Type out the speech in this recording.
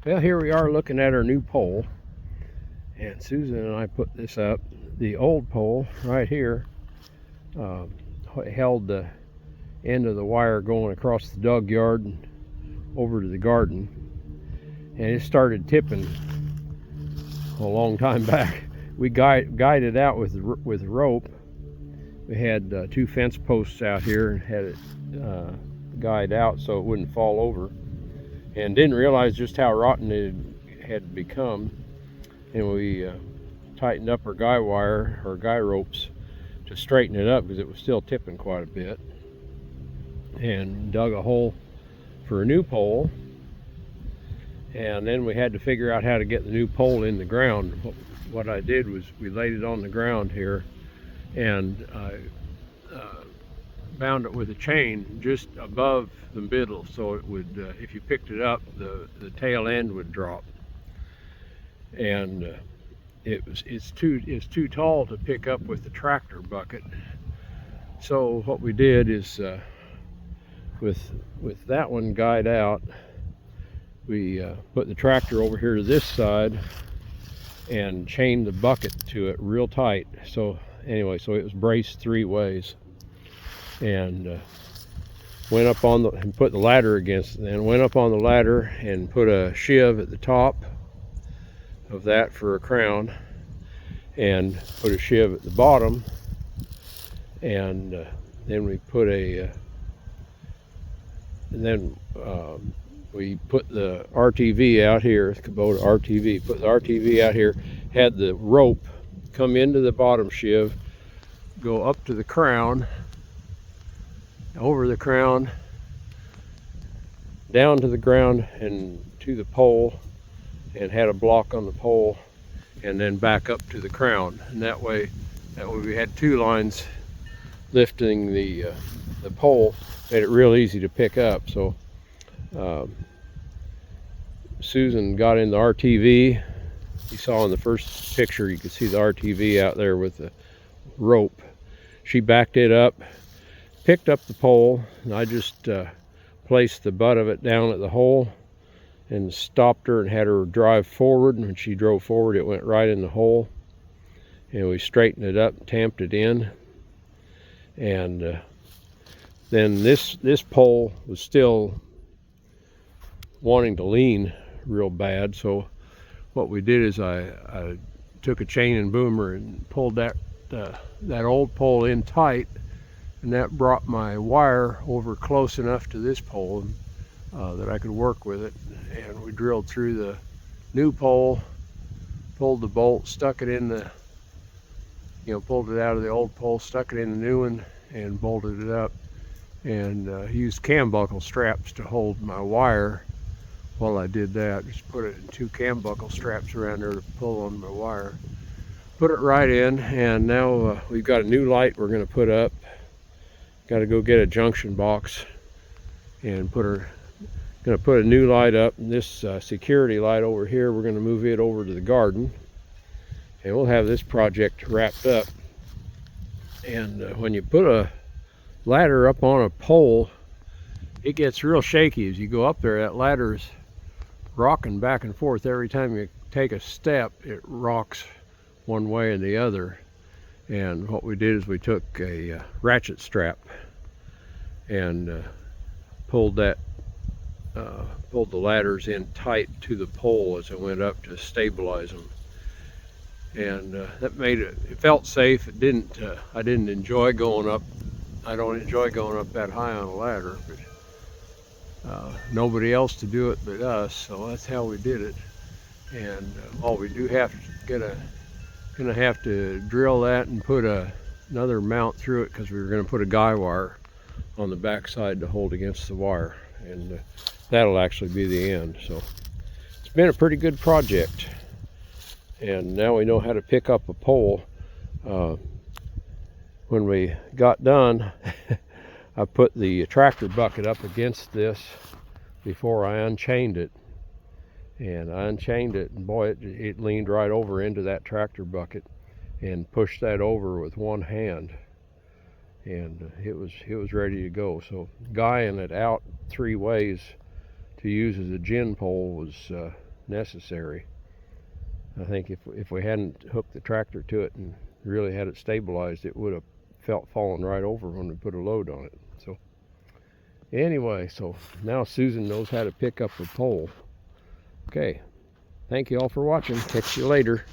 Well, here we are looking at our new pole, and Susan and I put this up. The old pole right here held the end of the wire going across the dog yard and over to the garden, and it started tipping a long time back. We guided out with rope. We had 2 fence posts out here and had it guide out so it wouldn't fall over, and didn't realize just how rotten it had become. And we tightened up our guy wire or guy ropes to straighten it up because it was still tipping quite a bit, and dug a hole for a new pole. And then we had to figure out how to get the new pole in the ground. What I did was we laid it on the ground here, and I bound it with a chain just above the middle, so it would, if you picked it up, the tail end would drop. And it's too tall to pick up with the tractor bucket. So what we did is with that one guyed out, we put the tractor over here to this side and chained the bucket to it real tight. So anyway, so it was braced 3 ways, and went up on and put the ladder against it, and went up on the ladder and put a shiv at the top of that for a crown, and put a shiv at the bottom, and then we put we put the RTV out here, Kubota RTV, put the RTV out here, had the rope come into the bottom shiv, go up to the crown, over the crown, down to the ground and to the pole, and had a block on the pole, and then back up to the crown. And that way we had 2 lines lifting the pole, made it real easy to pick up. So Susan got in the RTV. You saw in the first picture, you could see the RTV out there with the rope. She backed it up, picked up the pole, and I just placed the butt of it down at the hole and stopped her and had her drive forward. And when she drove forward, it went right in the hole, and we straightened it up, tamped it in. And then this pole was still wanting to lean real bad, so what we did is I took a chain and boomer and pulled that old pole in tight, and that brought my wire over close enough to this pole that I could work with it. And we drilled through the new pole, pulled the bolt, stuck it in the, pulled it out of the old pole, stuck it in the new one, and bolted it up, and used cam buckle straps to hold my wire while I did that. Just put it in 2 cam buckle straps around there to pull on my wire. Put it right in, and now we've got a new light we're going to put up. Got to go get a junction box and going to put a new light up. And this security light over here, we're going to move it over to the garden, and we'll have this project wrapped up. And when you put a ladder up on a pole, it gets real shaky as you go up there. That ladder's rocking back and forth. Every time you take a step, it rocks one way and the other. And what we did is we took a ratchet strap and pulled the ladders in tight to the pole as it went up to stabilize them. And that made it felt safe. I didn't enjoy going up. I don't enjoy going up that high on a ladder, but nobody else to do it but us, so that's how we did it. And we do have to gonna have to drill that and put another mount through it, because we were going to put a guy wire on the back side to hold against the wire, and that'll actually be the end. So it's been a pretty good project, and now we know how to pick up a pole. When we got done, I put the tractor bucket up against this before I unchained it, and I unchained it, and boy, it leaned right over into that tractor bucket, and pushed that over with one hand, and it was ready to go. So guying it out 3 ways to use as a gin pole was necessary. I think if we hadn't hooked the tractor to it and really had it stabilized, it would have fallen right over when we put a load on it. So anyway, so now Susan knows how to pick up a pole. Okay, thank you all for watching. Catch you later.